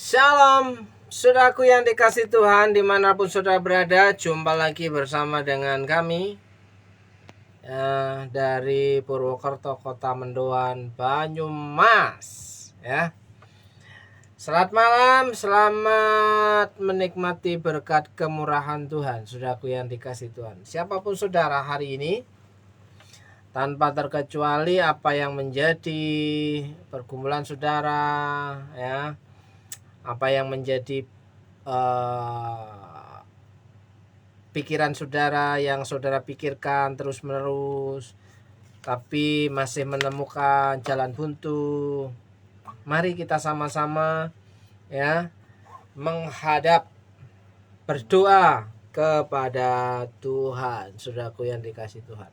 Shalom, saudaraku yang dikasih Tuhan dimanapun saudara berada. Jumpa lagi bersama dengan kami dari Purwokerto, Kota Mendoan, Banyumas. Selamat malam, selamat menikmati berkat kemurahan Tuhan, saudaraku yang dikasih Tuhan. Siapapun saudara hari ini, tanpa terkecuali apa yang menjadi pergumulan saudara, apa yang menjadi pikiran saudara yang saudara pikirkan terus menerus tapi masih menemukan jalan buntu. Mari kita sama-sama menghadap, berdoa kepada Tuhan, saudaraku yang dikasih Tuhan.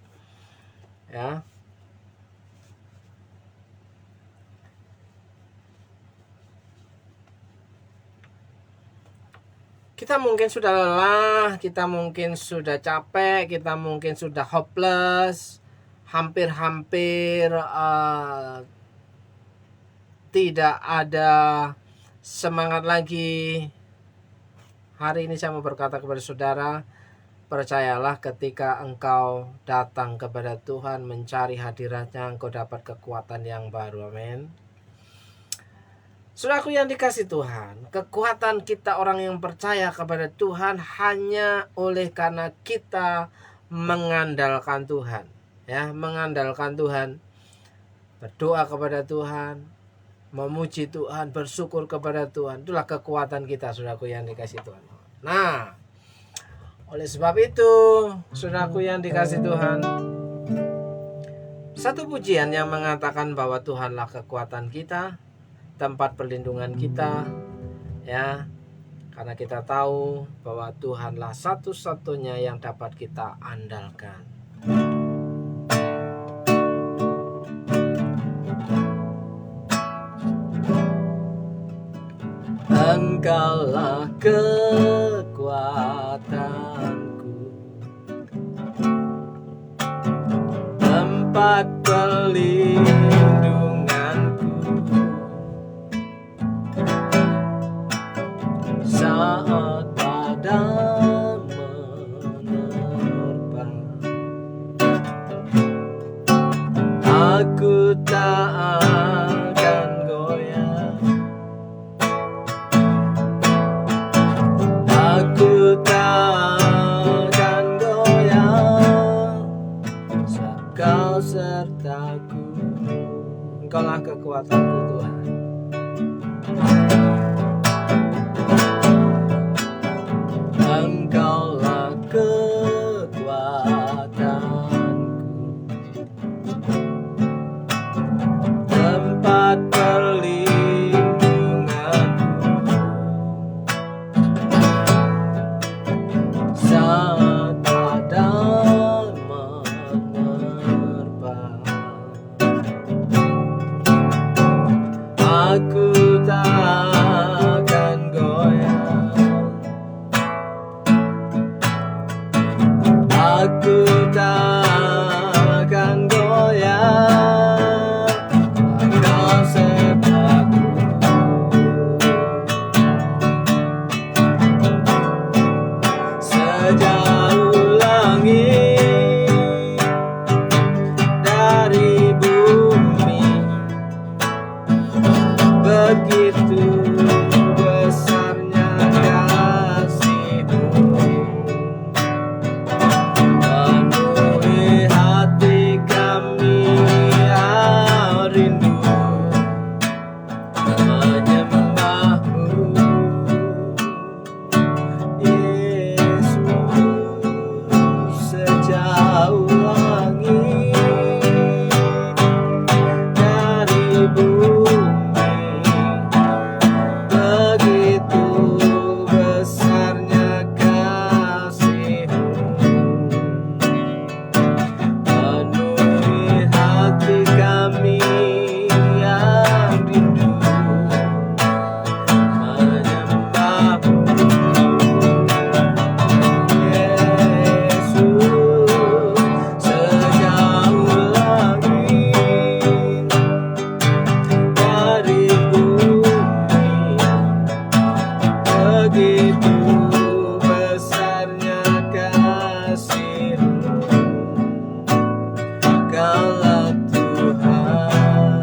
Kita mungkin sudah lelah, kita mungkin sudah capek, kita mungkin sudah hopeless, hampir-hampir tidak ada semangat lagi. Hari ini saya mau berkata kepada saudara, percayalah ketika engkau datang kepada Tuhan, mencari hadiratnya, engkau dapat kekuatan yang baru. Amin. Saudaraku yang dikasih Tuhan, kekuatan kita orang yang percaya kepada Tuhan hanya oleh karena kita mengandalkan Tuhan. Mengandalkan Tuhan, berdoa kepada Tuhan, memuji Tuhan, bersyukur kepada Tuhan. Itulah kekuatan kita, saudaraku yang dikasih Tuhan. Nah, oleh sebab itu, saudaraku yang dikasih Tuhan, satu pujian yang mengatakan bahwa Tuhanlah kekuatan kita, tempat perlindungan kita, karena kita tahu bahwa Tuhanlah satu-satunya yang dapat kita andalkan. Engkaulah kekuatanku, tempat perlindunganku, saat badai menerpa. Aku tak akan goyah, aku tak akan goyah, Kau sertaku. Engkaulah kekuatanku, Tuhan. Engkaulah kekuatanku, tempat perlindunganku, saat badai menerpa. Kaulah Tuhan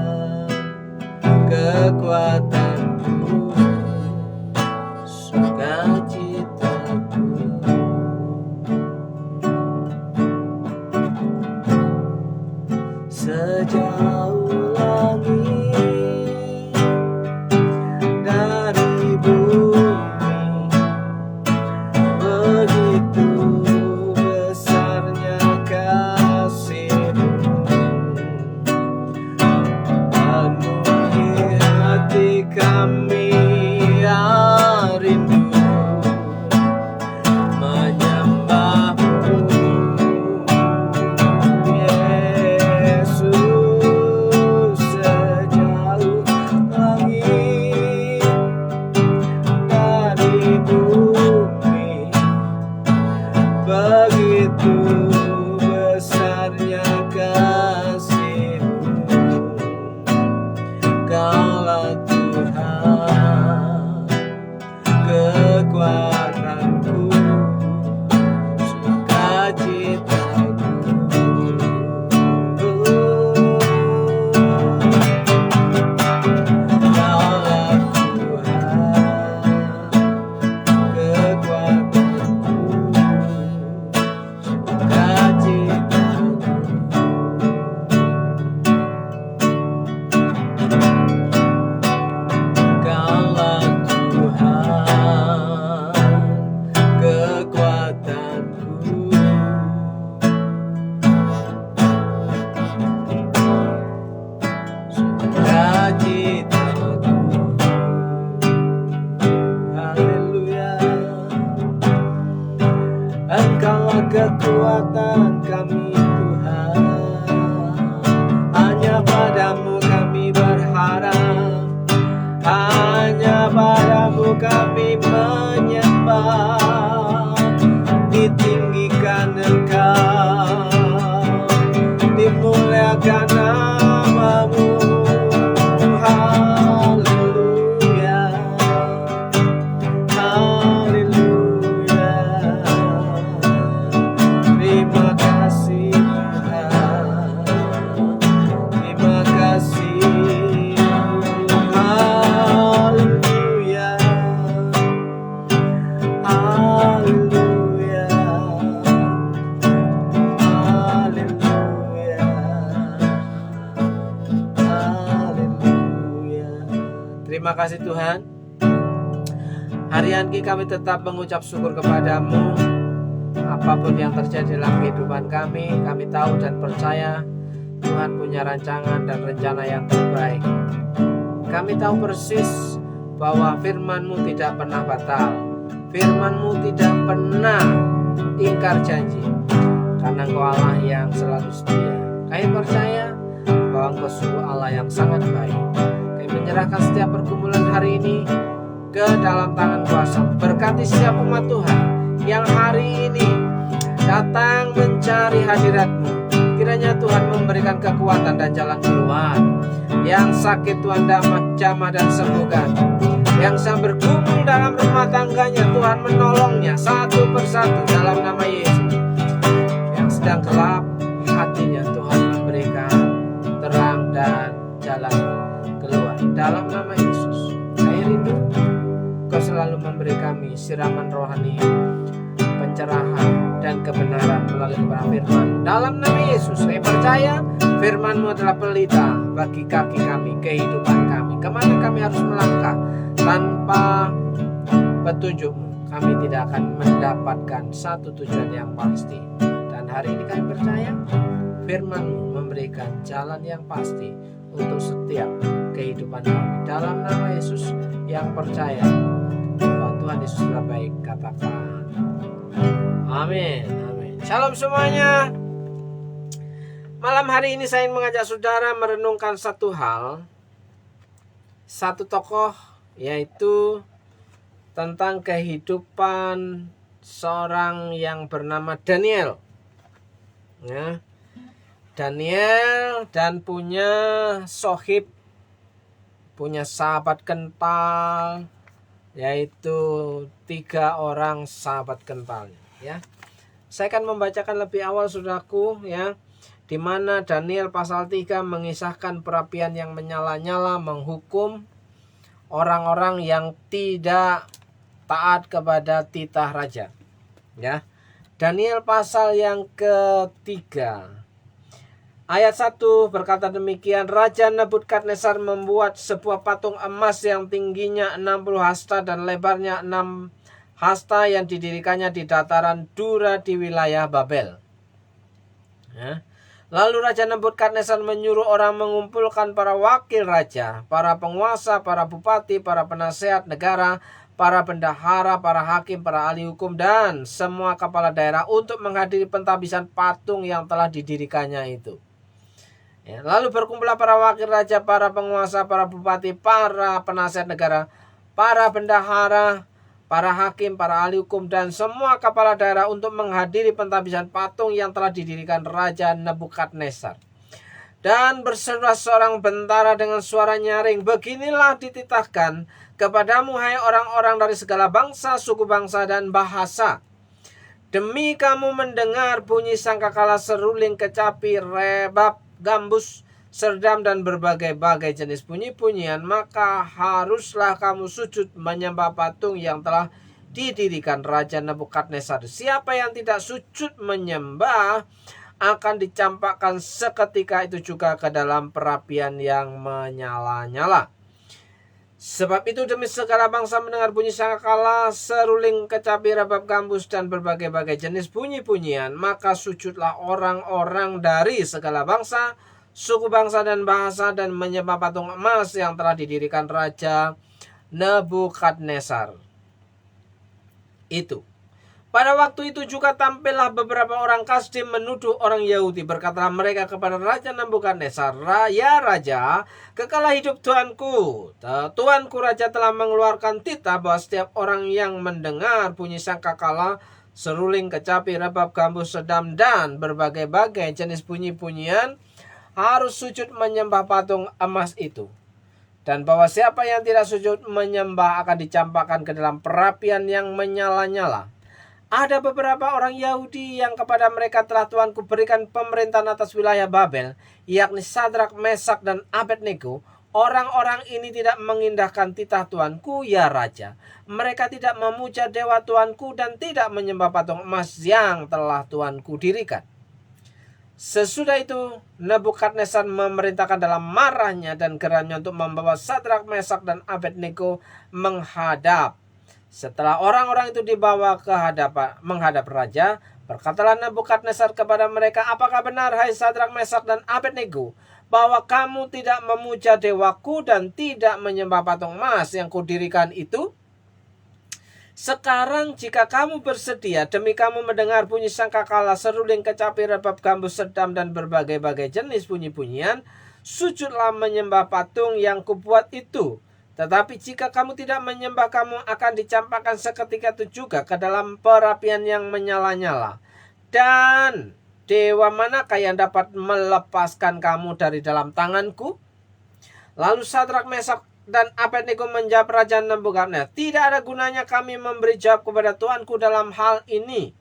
kekuatanku, sukacitaku. Sejauh langit dari bumi, begitu besarnya kasih-Mu. Penuhi hati kami yang rindu menyembah-Mu, Yesus. Sejauh langit dari bumi, begitu besarnya kasih-Mu. Kaulah Tuhan kekuatanku, sukacitaku. Kaulah Tuhan kekuatanku, sukacitaku. Kaulah Tuhan kekuatanku, sukacitaku. Haleluya. Engkaulah kekuatan kami, Tuhan. Hanya padamu kami berharap, hanya padamu kami menyembah. Ditinggikan Engkau, dimuliakan nama-Mu. Haleluya, haleluya. Terima kasih Tuhan, terima kasih. Haleluya, haleluya, haleluya, haleluya. Terima kasih Tuhan. Hari ini kami tetap mengucap syukur kepadamu. Apapun yang terjadi dalam kehidupan kami tahu dan percaya Tuhan punya rancangan dan rencana yang terbaik. Kami tahu persis bahwa firman-Mu tidak pernah batal, firman-Mu tidak pernah ingkar janji, karena Engkau Allah yang selalu setia. Kami percaya bahwa Engkau sungguh Allah yang sangat baik. Kami menyerahkan setiap pergumulan hari ini ke dalam tangan kuasa. Berkati setiap umat Tuhan yang hari ini datang mencari hadirat-Mu. Kiranya Tuhan memberikan kekuatan dan jalan keluar. Yang sakit Tuhan jamah dan sembuhkan. Yang sedang bergumul dalam rumah tangganya, Tuhan menolongnya satu persatu dalam nama Yesus. Yang sedang gelap hatinya, Tuhan memberikan terang dan jalan keluar dalam nama Yesus. Kami rindu Kau selalu memberi kami siraman rohani, pencerahan dan kebenaran melalui kebenaran firman. Dalam nama Yesus, saya percaya firman-Mu adalah pelita bagi kaki kami, kehidupan kami. Kemana kami harus melangkah tanpa petunjuk-Mu, kami tidak akan mendapatkan satu tujuan yang pasti. Dan hari ini kami percaya firman-Mu memberikan jalan yang pasti untuk setiap kehidupan kami. Dalam nama Yesus yang percaya bahwa Tuhan Yesus adalah baik, katakan amin, amin. Shalom semuanya. Malam hari ini saya ingin mengajak saudara merenungkan satu hal, satu tokoh, yaitu tentang kehidupan seorang yang bernama Daniel. Ya, Daniel dan punya sohib, punya sahabat kental, yaitu 3 orang sahabat kentalnya. Ya, saya akan membacakan lebih awal saudaraku. Ya, di mana Daniel pasal 3 mengisahkan perapian yang menyala-nyala menghukum orang-orang yang tidak taat kepada titah raja. Ya. Daniel pasal yang ketiga ayat 1 berkata demikian, Raja Nebukadnezar membuat sebuah patung emas yang tingginya 60 hasta dan lebarnya 6 hasta yang didirikannya di dataran Dura di wilayah Babel. Ya. Lalu Raja Nebukadnezar menyuruh orang mengumpulkan para wakil raja, para penguasa, para bupati, para penasehat negara, para bendahara, para hakim, para ahli hukum, dan semua kepala daerah untuk menghadiri pentabisan patung yang telah didirikannya itu. Ya, lalu berkumpullah para wakil raja, para penguasa, para bupati, para penasihat negara, para bendahara, para hakim, para ahli hukum, dan semua kepala daerah untuk menghadiri pentabisan patung yang telah didirikan Raja Nebukadnezar. Dan berserulah seorang bentara dengan suara nyaring, beginilah dititahkan kepadamu hai orang-orang dari segala bangsa, suku bangsa, dan bahasa. Demi kamu mendengar bunyi sangkakala, seruling, kecapi, rebab, gambus, serdam, dan berbagai-bagai jenis bunyi-bunyian, maka haruslah kamu sujud menyembah patung yang telah didirikan Raja Nebukadnezar. Siapa yang tidak sujud menyembah akan dicampakkan seketika itu juga ke dalam perapian yang menyala-nyala. Sebab itu demi segala bangsa mendengar bunyi sangkakala, seruling, kecapi, rebab, gambus, dan berbagai-bagai jenis bunyi-bunyian, maka sujudlah orang-orang dari segala bangsa, suku bangsa, dan bahasa, dan menyembah patung emas yang telah didirikan Raja Nebukadnezar itu. Pada waktu itu juga tampillah beberapa orang Kasdim menuduh orang Yahudi. Berkatalah mereka kepada Raja Nebukadnezar, ya Raja, kekalah hidup Tuanku. Tuanku Raja telah mengeluarkan titah bahwa setiap orang yang mendengar bunyi sangkakala, seruling, kecapi, rebab, gambus, sedam, dan berbagai-bagai jenis bunyi-bunyian harus sujud menyembah patung emas itu. Dan bahwa siapa yang tidak sujud menyembah akan dicampakkan ke dalam perapian yang menyala-nyala. Ada beberapa orang Yahudi yang kepada mereka telah Tuanku berikan pemerintahan atas wilayah Babel, yakni Sadrak, Mesak, dan Abednego. Orang-orang ini tidak mengindahkan titah Tuanku, ya Raja. Mereka tidak memuja dewa Tuanku dan tidak menyembah patung emas yang telah Tuanku dirikan. Sesudah itu Nebukadnezar memerintahkan dalam marahnya dan geramnya untuk membawa Sadrak, Mesak, dan Abednego menghadap. Setelah orang-orang itu dibawa menghadap raja, berkatalah Nebukadnezar kepada mereka, apakah benar hai Sadrak, Mesak, dan Abednego, bahwa kamu tidak memuja dewaku dan tidak menyembah patung emas yang kudirikan itu? Sekarang jika kamu bersedia demi kamu mendengar bunyi sangkakala, seruling, kecapi, rebab, gambus, sedam, dan berbagai-bagai jenis bunyi-bunyian, sujudlah menyembah patung yang kubuat itu. Tetapi jika kamu tidak menyembah, kamu akan dicampakkan seketika itu juga ke dalam perapian yang menyala-nyala. Dan dewa manakah yang dapat melepaskan kamu dari dalam tanganku? Lalu Sadrak, Mesak, dan Abednego menjawab Raja Nebukadnezar, tidak ada gunanya kami memberi jawab kepada Tuanku dalam hal ini.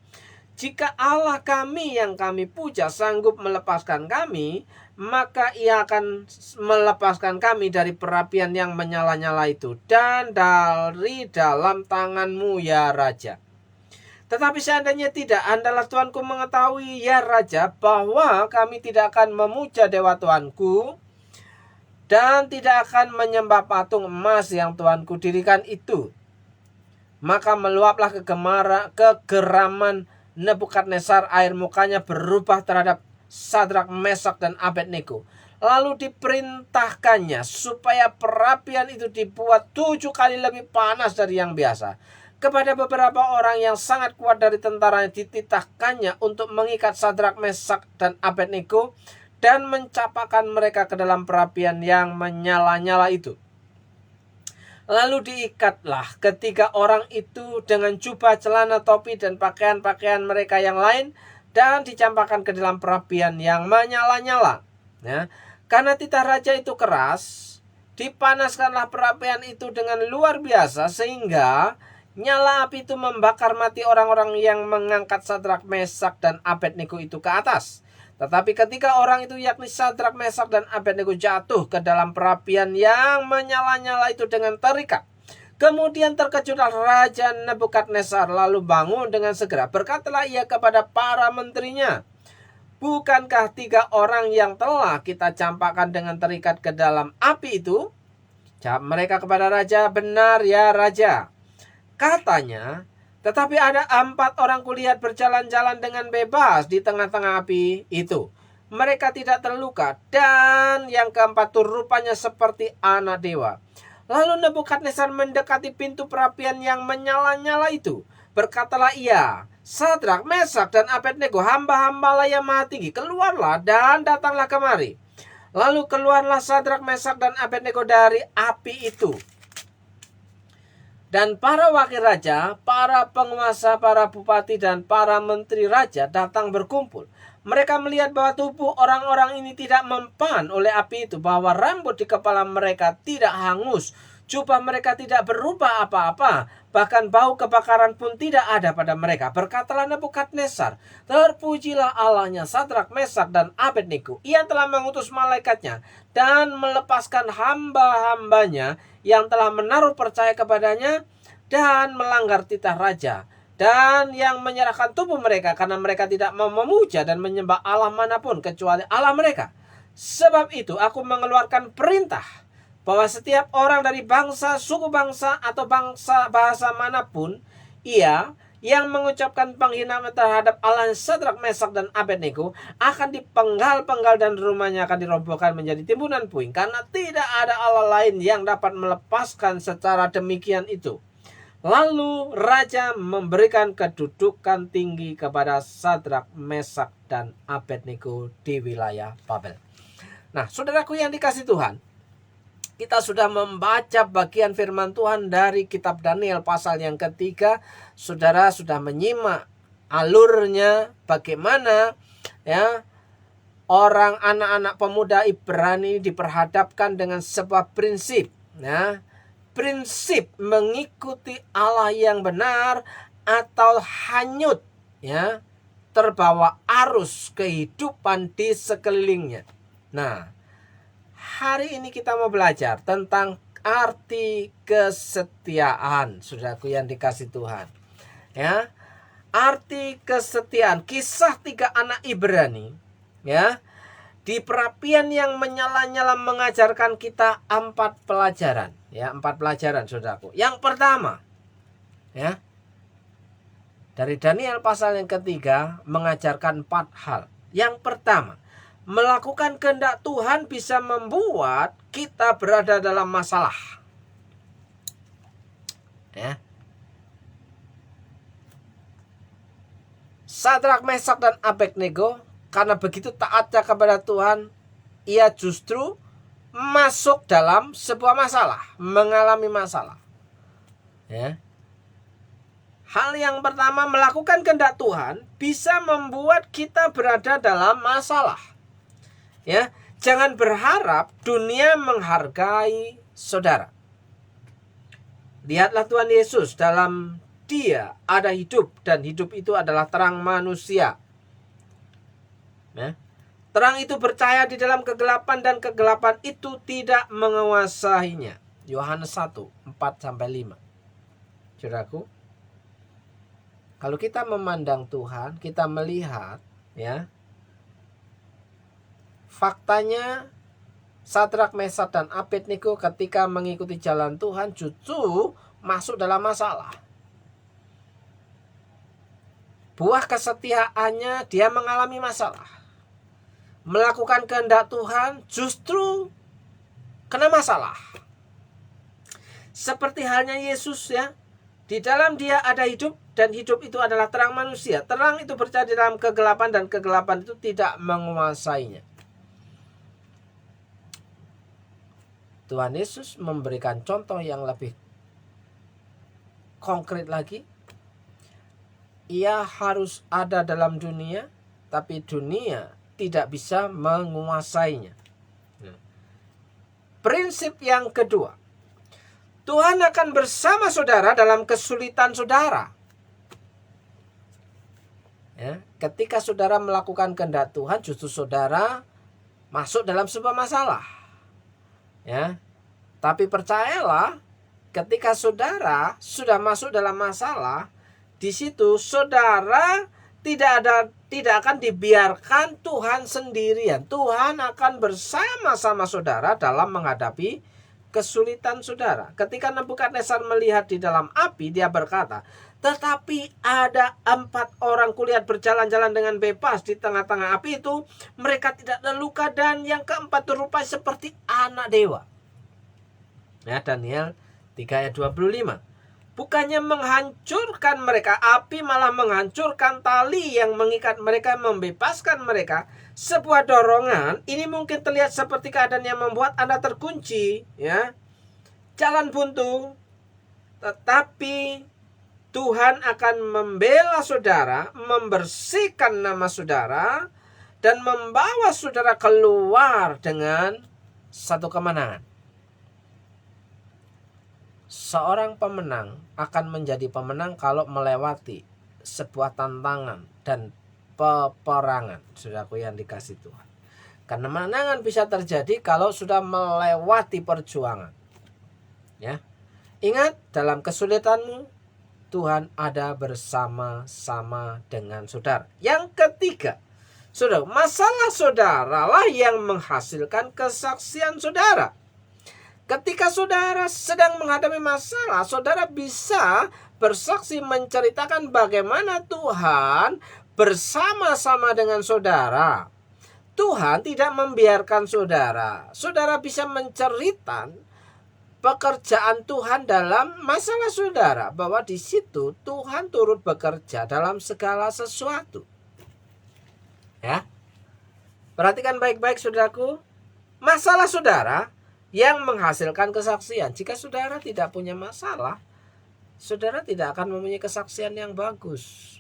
Jika Allah kami yang kami puja sanggup melepaskan kami, maka ia akan melepaskan kami dari perapian yang menyala-nyala itu dan dari dalam tanganmu, ya Raja. Tetapi seandainya tidak, hendaklah Tuanku mengetahui, ya Raja, bahwa kami tidak akan memuja dewa Tuanku dan tidak akan menyembah patung emas yang Tuanku dirikan itu. Maka meluaplah kegeraman Nebukadnezar, air mukanya berubah terhadap Sadrak, Mesak, dan Abednego. Lalu diperintahkannya supaya perapian itu dibuat 7 kali lebih panas dari yang biasa. Kepada beberapa orang yang sangat kuat dari tentaranya dititahkannya untuk mengikat Sadrak, Mesak, dan Abednego dan mencampakkan mereka ke dalam perapian yang menyala-nyala itu. Lalu diikatlah ketiga orang itu dengan jubah, celana, topi, dan pakaian-pakaian mereka yang lain dan dicampakkan ke dalam perapian yang menyala-nyala. Ya, karena titah raja itu keras, dipanaskanlah perapian itu dengan luar biasa sehingga nyala api itu membakar mati orang-orang yang mengangkat Sadrak, Mesak, dan Abednego itu ke atas. Tetapi ketika orang itu yakni Sadrak, Mesak, dan Abednego jatuh ke dalam perapian yang menyala-nyala itu dengan terikat, kemudian terkejutlah Raja Nebukadnezar lalu bangun dengan segera. Berkatalah ia kepada para menterinya, bukankah 3 orang yang telah kita campakkan dengan terikat ke dalam api itu? Jawab mereka kepada raja, benar ya raja. Katanya, tetapi ada 4 orang kulihat berjalan-jalan dengan bebas di tengah-tengah api itu. Mereka tidak terluka, dan yang keempat itu rupanya seperti anak dewa. Lalu Nebukadnezar mendekati pintu perapian yang menyala-nyala itu. Berkatalah ia, Sadrak, Mesak, dan Abednego, hamba-hambalah yang maha tinggi, keluarlah dan datanglah kemari. Lalu keluarlah Sadrak, Mesak, dan Abednego dari api itu. Dan para wakil raja, para penguasa, para bupati, dan para menteri raja datang berkumpul. Mereka melihat bahwa tubuh orang-orang ini tidak mempan oleh api itu, bahwa rambut di kepala mereka tidak hangus, jubah mereka tidak berubah apa-apa, bahkan bau kebakaran pun tidak ada pada mereka. Berkatalah Nebukadnezar, terpujilah Allahnya Sadrak, Mesak, dan Abednego. Ia telah mengutus malaikatnya dan melepaskan hamba-hambanya yang telah menaruh percaya kepadanya dan melanggar titah raja, dan yang menyerahkan tubuh mereka karena mereka tidak mau memuja dan menyembah Allah manapun kecuali Allah mereka. Sebab itu aku mengeluarkan perintah bahwa setiap orang dari bangsa, suku bangsa, atau bangsa bahasa manapun ia yang mengucapkan penghinaan terhadap Allah Sadrak, Mesak, dan Abednego akan dipenggal-penggal dan rumahnya akan dirobohkan menjadi timbunan puing, karena tidak ada Allah lain yang dapat melepaskan secara demikian itu. Lalu raja memberikan kedudukan tinggi kepada Sadrak, Mesak, dan Abednego di wilayah Babel. Nah, saudaraku yang dikasih Tuhan, kita sudah membaca bagian firman Tuhan dari kitab Daniel pasal yang ketiga. Saudara sudah menyimak alurnya bagaimana ya orang anak-anak pemuda Ibrani diperhadapkan dengan sebuah prinsip, ya, prinsip mengikuti Allah yang benar atau hanyut, ya, terbawa arus kehidupan di sekelilingnya. Nah, hari ini kita mau belajar tentang arti kesetiaan, saudaraku yang dikasih Tuhan. Ya, arti kesetiaan, kisah 3 anak Ibrani, ya, di perapian yang menyala-nyala mengajarkan kita 4 pelajaran, ya, 4 pelajaran, saudaraku. Yang pertama, ya, dari Daniel pasal yang ketiga mengajarkan 4 hal. Yang pertama, melakukan kehendak Tuhan bisa membuat kita berada dalam masalah. Ya. Sadrak, Mesak, dan Abednego karena begitu taatnya kepada Tuhan, ia justru masuk dalam sebuah masalah, mengalami masalah. Ya. Hal yang pertama, melakukan kehendak Tuhan bisa membuat kita berada dalam masalah. Ya, jangan berharap dunia menghargai saudara. Lihatlah Tuhan Yesus, dalam Dia ada hidup, dan hidup itu adalah terang manusia. Ya. Terang itu bercahaya di dalam kegelapan, dan kegelapan itu tidak menguasainya. Yohanes 1, 4-5. Saudaraku, kalau kita memandang Tuhan, kita melihat, ya, faktanya Sadrak, Mesak, dan Abednego ketika mengikuti jalan Tuhan justru masuk dalam masalah. Buah kesetiaannya dia mengalami masalah. Melakukan kehendak Tuhan justru kena masalah. Seperti halnya Yesus, ya. Di dalam Dia ada hidup, dan hidup itu adalah terang manusia. Terang itu bercahaya di dalam kegelapan, dan kegelapan itu tidak menguasainya. Tuhan Yesus memberikan contoh yang lebih konkret lagi. Ia harus ada dalam dunia, tapi dunia tidak bisa menguasainya. Prinsip yang kedua, Tuhan akan bersama saudara dalam kesulitan saudara. Ya, ketika saudara melakukan kehendak Tuhan, justru saudara masuk dalam sebuah masalah. Ya. Tapi percayalah, ketika saudara sudah masuk dalam masalah, di situ saudara tidak akan dibiarkan Tuhan sendirian. Tuhan akan bersama-sama saudara dalam menghadapi kesulitan saudara. Ketika Nebukadnezar melihat di dalam api, dia berkata, tetapi ada 4 orang kulihat berjalan-jalan dengan bebas di tengah-tengah api itu. Mereka tidak ada luka, dan yang keempat berupa seperti anak dewa. Ya, Daniel 3 ayat 25. Bukannya menghancurkan mereka, api malah menghancurkan tali yang mengikat mereka, membebaskan mereka. Sebuah dorongan, ini mungkin terlihat seperti keadaan yang membuat Anda terkunci, ya. Jalan buntu, tetapi Tuhan akan membela saudara, membersihkan nama saudara, dan membawa saudara keluar dengan satu kemenangan. Seorang pemenang akan menjadi pemenang kalau melewati sebuah tantangan dan peperangan, saudaraku yang dikasih Tuhan. Karena kemenangan bisa terjadi kalau sudah melewati perjuangan. Ya. Ingat, dalam kesulitanmu Tuhan ada bersama-sama dengan saudara. Yang ketiga, saudara, masalah saudara lah yang menghasilkan kesaksian saudara. Ketika saudara sedang menghadapi masalah, saudara bisa bersaksi menceritakan bagaimana Tuhan bersama-sama dengan saudara. Tuhan tidak membiarkan saudara. Saudara bisa menceritakan pekerjaan Tuhan dalam masalah saudara, bahwa di situ Tuhan turut bekerja dalam segala sesuatu. Ya. Perhatikan baik-baik saudaraku. Masalah saudara yang menghasilkan kesaksian. Jika saudara tidak punya masalah, saudara tidak akan mempunyai kesaksian yang bagus.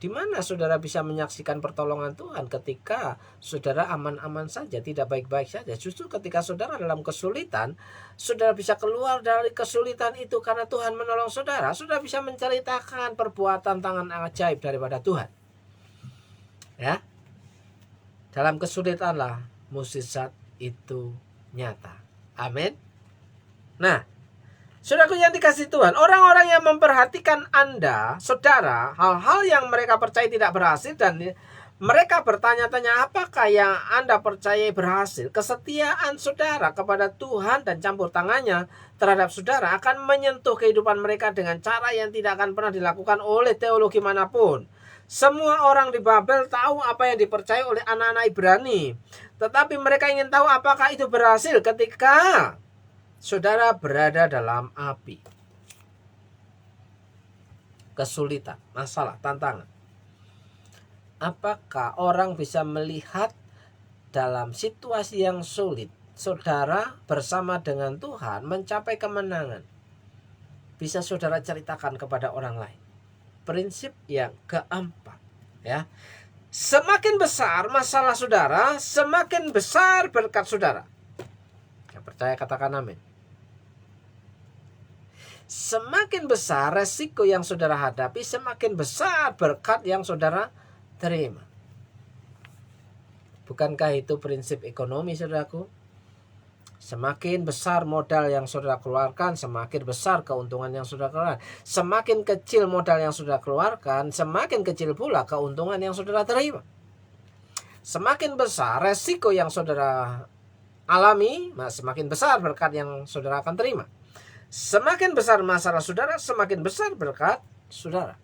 Di mana saudara bisa menyaksikan pertolongan Tuhan ketika saudara aman-aman saja, tidak baik-baik saja? Justru ketika saudara dalam kesulitan, saudara bisa keluar dari kesulitan itu karena Tuhan menolong saudara. Saudara bisa menceritakan perbuatan tangan ajaib daripada Tuhan. Ya. Dalam kesulitanlah mukjizat itu nyata. Amin. Nah, saudaraku yang dikasih Tuhan, orang-orang yang memperhatikan Anda, saudara, hal-hal yang mereka percaya tidak berhasil, dan mereka bertanya-tanya apakah yang Anda percaya berhasil, kesetiaan saudara kepada Tuhan dan campur tangannya terhadap saudara akan menyentuh kehidupan mereka dengan cara yang tidak akan pernah dilakukan oleh teologi manapun. Semua orang di Babel tahu apa yang dipercaya oleh anak-anak Ibrani, tetapi mereka ingin tahu apakah itu berhasil ketika saudara berada dalam api, kesulitan, masalah, tantangan. Apakah orang bisa melihat dalam situasi yang sulit saudara bersama dengan Tuhan mencapai kemenangan? Bisa saudara ceritakan kepada orang lain. Prinsip yang keempat, ya. Semakin besar masalah saudara, semakin besar berkat saudara. Yang percaya katakan amin. Semakin besar resiko yang saudara hadapi, semakin besar berkat yang saudara terima. Bukankah itu prinsip ekonomi, saudaraku? Semakin besar modal yang saudara keluarkan, semakin besar keuntungan yang saudara keluarkan. Semakin kecil modal yang saudara keluarkan, semakin kecil pula keuntungan yang saudara terima. Semakin besar resiko yang saudara alami, semakin besar berkat yang saudara akan terima. Semakin besar masalah saudara, semakin besar berkat saudara.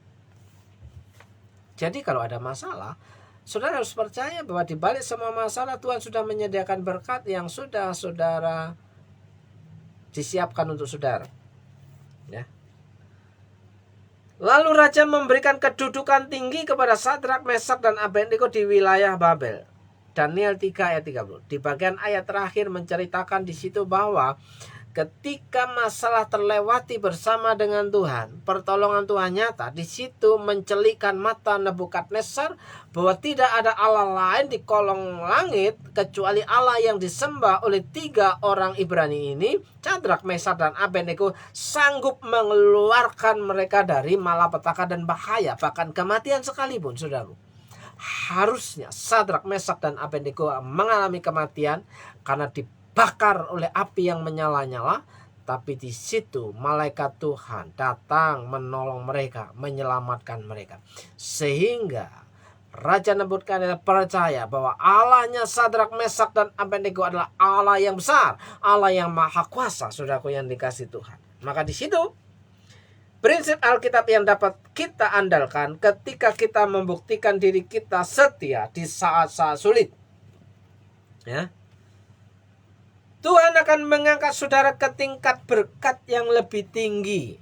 Jadi kalau ada masalah, saudara harus percaya bahwa di balik semua masalah Tuhan sudah menyediakan berkat yang sudah saudara disiapkan untuk saudara. Ya. Lalu raja memberikan kedudukan tinggi kepada Sadrak, Mesak, dan Abednego di wilayah Babel. Daniel 3 ayat 30. Di bagian ayat terakhir menceritakan di situ bahwa ketika masalah terlewati bersama dengan Tuhan, pertolongan Tuhan nyata, di situ mencelikan mata Nebukadnezar bahwa tidak ada Allah lain di kolong langit kecuali Allah yang disembah oleh 3 orang Ibrani ini, Sadrak, Mesak, dan Abednego, sanggup mengeluarkan mereka dari malapetaka dan bahaya, bahkan kematian sekalipun, saudaraku. Harusnya Sadrak, Mesak, dan Abednego mengalami kematian karena dibakar oleh api yang menyala-nyala, tapi di situ malaikat Tuhan datang menolong mereka, menyelamatkan mereka, sehingga Raja Nebukadnezar percaya bahwa Allahnya Sadrak, Mesak, dan Abednego adalah Allah yang besar, Allah yang maha kuasa, saudaraku yang dikasih Tuhan. Maka di situ prinsip Alkitab yang dapat kita andalkan ketika kita membuktikan diri kita setia di saat-saat sulit. Ya. Tuhan akan mengangkat saudara ke tingkat berkat yang lebih tinggi.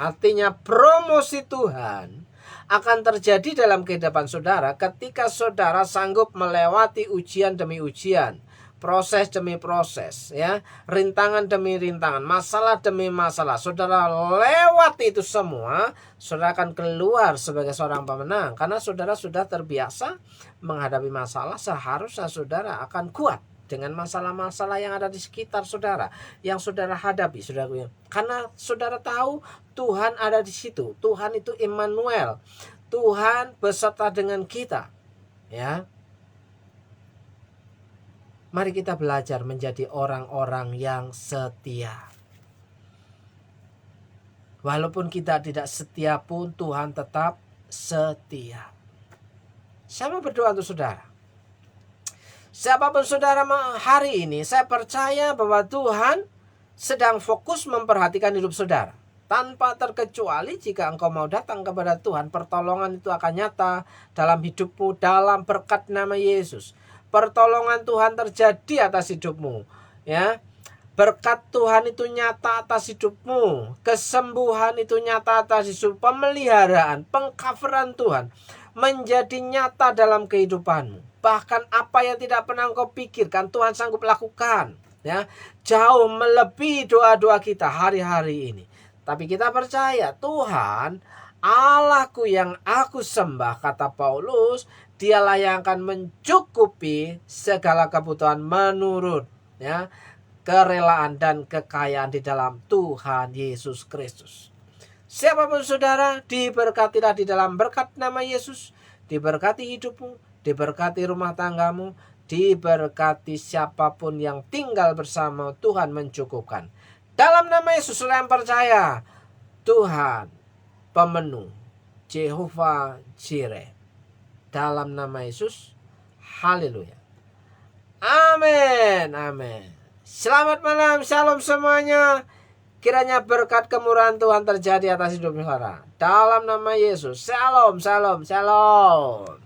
Artinya promosi Tuhan akan terjadi dalam kehidupan saudara ketika saudara sanggup melewati ujian demi ujian, proses demi proses, ya, rintangan demi rintangan, masalah demi masalah. Saudara lewati itu semua, saudara akan keluar sebagai seorang pemenang karena saudara sudah terbiasa menghadapi masalah. Seharusnya saudara akan kuat dengan masalah-masalah yang ada di sekitar saudara, yang saudara hadapi, saudara. Karena saudara tahu Tuhan ada di situ. Tuhan itu Immanuel. Tuhan beserta dengan kita. Ya. Mari kita belajar menjadi orang-orang yang setia. Walaupun kita tidak setia pun, Tuhan tetap setia. Saya mau berdoa untuk saudara. Siapapun saudara hari ini, saya percaya bahwa Tuhan sedang fokus memperhatikan hidup saudara. Tanpa terkecuali jika engkau mau datang kepada Tuhan, pertolongan itu akan nyata dalam hidupmu dalam berkat nama Yesus. Pertolongan Tuhan terjadi atas hidupmu, ya. Berkat Tuhan itu nyata atas hidupmu. Kesembuhan itu nyata atas hidupmu. Pemeliharaan, pengcoveran Tuhan menjadi nyata dalam kehidupanmu. Bahkan apa yang tidak pernah engkau pikirkan, Tuhan sanggup lakukan, ya. Jauh melebihi doa-doa kita hari-hari ini. Tapi kita percaya Tuhan, Allahku yang aku sembah, kata Paulus, dialah yang akan mencukupi segala kebutuhan menurut, ya, kerelaan dan kekayaan di dalam Tuhan Yesus Kristus. Siapapun saudara, diberkatilah di dalam berkat nama Yesus, diberkati hidupmu, diberkati rumah tanggamu, diberkati siapapun yang tinggal bersama. Tuhan mencukupkan. Dalam nama Yesus, saudara yang percaya, Tuhan pemenuh, Jehovah Jireh. Dalam nama Yesus, haleluya. Amin, amin. Selamat malam, shalom semuanya. Kiranya berkat kemurahan Tuhan terjadi atas hidup saudara. Dalam nama Yesus, shalom, shalom, shalom.